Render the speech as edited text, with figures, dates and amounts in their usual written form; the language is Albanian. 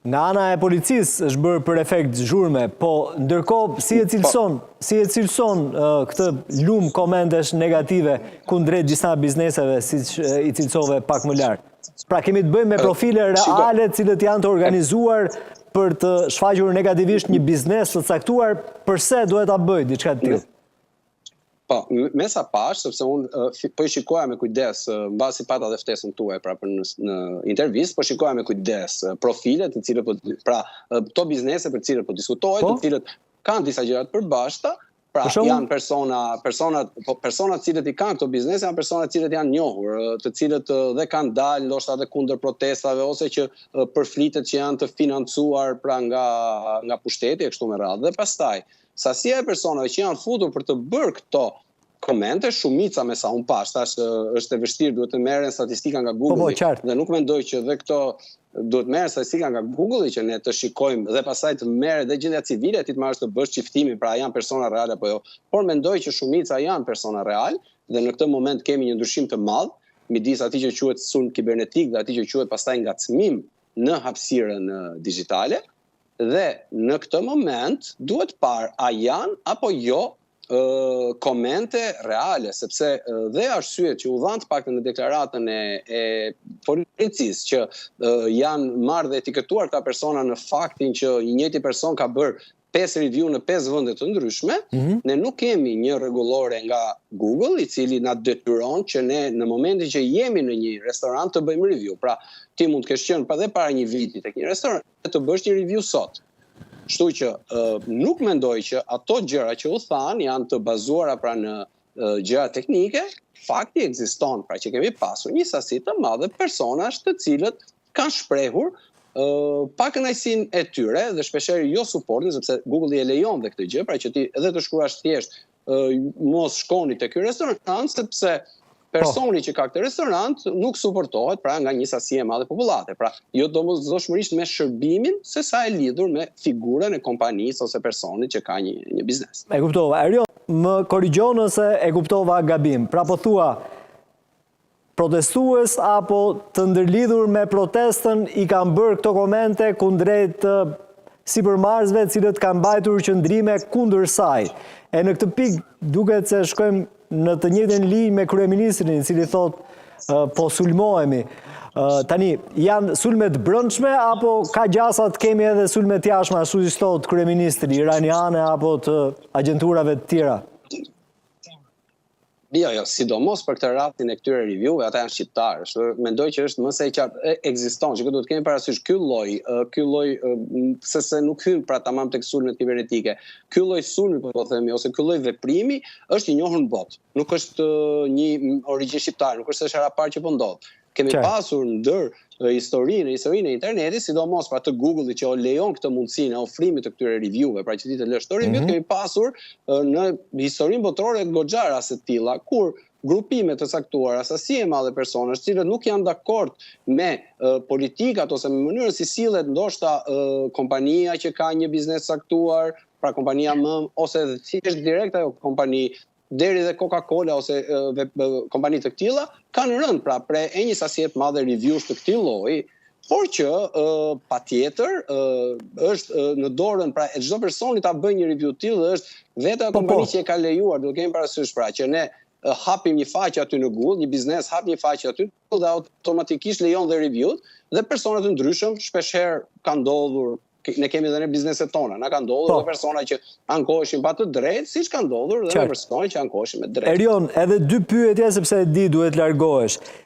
Nga ana e policisë është bërë për efekt zhurme, po ndërkohë si e cilëson këtë lumë komentesh negative kundrejt disa bizneseve, siç i cilësove pak më lart. Pra kemi të bëjmë me profile reale cilët janë të organizuar për të shfaqur negativisht një biznes të caktuar, përse duhet ta bëj diçka të tillë? Po, me sa pash, sepse unë po i shikoja me kujdes, mbasi pata dhe ftesën tuaj pra për në intervistë, po shikoja me kujdes profilet të cilët pra to biznese për të cilët po diskutohet, të cilët kanë disa gjëra të përbashkëta, pra janë persona të cilët i kanë këto biznese, janë persona të cilët janë njohur, të cilët dhe kanë dalë ndoshta edhe kundër protestave ose që përflitet që janë të financuar pra nga pushteti e kështu me radhë. Dhe pastaj sasia e personave që janë futur për të bërë këto komente, shumica me sa unë pash, tash është e vështirë, duhet të merren statistika nga Google, dhe nuk mendoj që dhe këto duhet merren statistika nga Google që ne të shikojmë dhe pastaj të merret dhe gjendja civile ti të marrësh të bësh çiftimin, pra janë persona reale apo jo. Por mendoj që shumica janë persona real dhe në këtë moment kemi një ndryshim të madh midis atij që quhet sulm kibernetik dhe atij që quhet pastaj ngacmim në hapësirën digjitale. Dhe në këtë moment duhet parë a janë apo jo komente reale, sepse dhe arsyet që u dhanë të paktën në deklaratën e policisë që janë marrë dhe etiketuar këta persona në faktin që një njëjti person ka bërë 5 review në 5 vende të ndryshme, ne nuk kemi një rregullore nga Google i cili na detyron që ne në momentin që jemi në një restorant të bëjmë review. Pra, ti mund të kesh qenë edhe para një viti tek një restorant të bësh një review sot. Kështu që nuk mendoj që ato gjëra që u thanë janë të bazuara pra në gjëra teknike, fakti ekziston, pra që kemi pasur një sasi të madhe personash të cilët kanë shprehur pa kënaqësinë e tyre dhe shpeshherë jo suportin, sepse Google i e lejon dhe këtë gjë, pra që ti edhe të shkruash thjesht mos shkoni te ky restorant sepse personi që ka këtë restorant nuk suportohet pra nga një sasi e madhe popullate. Pra, jo domosdoshmërisht me shërbimin, sesa e lidhur me figurën e kompanisë ose personit që ka një biznes. E kuptova. Erion, më korrigjo nëse e kuptova gabim. Pra po thua, protestues apo të ndërlidhur me protestën i kanë bërë këto komente kundrejt sipërmarrësve cilët kanë mbajtur qëndrime kundër saj. E në këtë pikë duket se shkojmë në të njëjtën linjë me kryeministrin, i cili thotë po sulmohemi. Tani, janë sulme të brendshme apo ka gjasa të kemi edhe sulme të jashtme, ashtu si thotë kryeministri, iraniane apo të agjenturave të tjera? Jo, sidomos për këtë rastin e këtyre reviewve, ata janë shqiptarë. Mendoj që është më së qartë, ekziston, që duhet të kemi parasysh ky lloj se nuk hyn pra tamam tek sulmet kibernetike. Ky lloj sulmi po themi ose ky lloj veprimi është i njohur në botë. Nuk është një origjinë shqiptare, nuk është era parë që po ndodh. Kemi pasur ndër historinë e internetit, sidomos pra të Google-it që lejon këtë mundësinë e ofrimit të këtyre reviewve, pra që ti të lësh të review, kemi pasur në historinë botërore goxha raste të tilla kur grupime të caktuara, sasi e madhe personash, cilët nuk janë dakord me politikat ose me mënyrën si sillet ndoshta kompania që ka një biznes caktuar, pra kompania ose thjesht direkt ajo kompani deri dhe Coca-Cola ose kompani të këtilla kanë rënë pra pre e një sasi të madhe reviews të këtij lloji, por që patjetër është në dorën pra e çdo personi ta bëjë një review të tillë dhe është vetë ajo kompani që e ka lejuar, duhet kemi parasysh pra që ne hapim një faqe aty në Google, një biznes hap një faqe aty dhe automatikisht lejon dhe review dhe persona të ndryshëm shpeshherë kanë ndodhur. Ne kemi edhe ne bizneset tona, na kanë ndodhur edhe persona që ankoheshin pa të drejtë, siç kanë ndodhur edhe persona që ankoheshin me drejtë. Erion, edhe dy pyetje sepse e di duhet largohesh.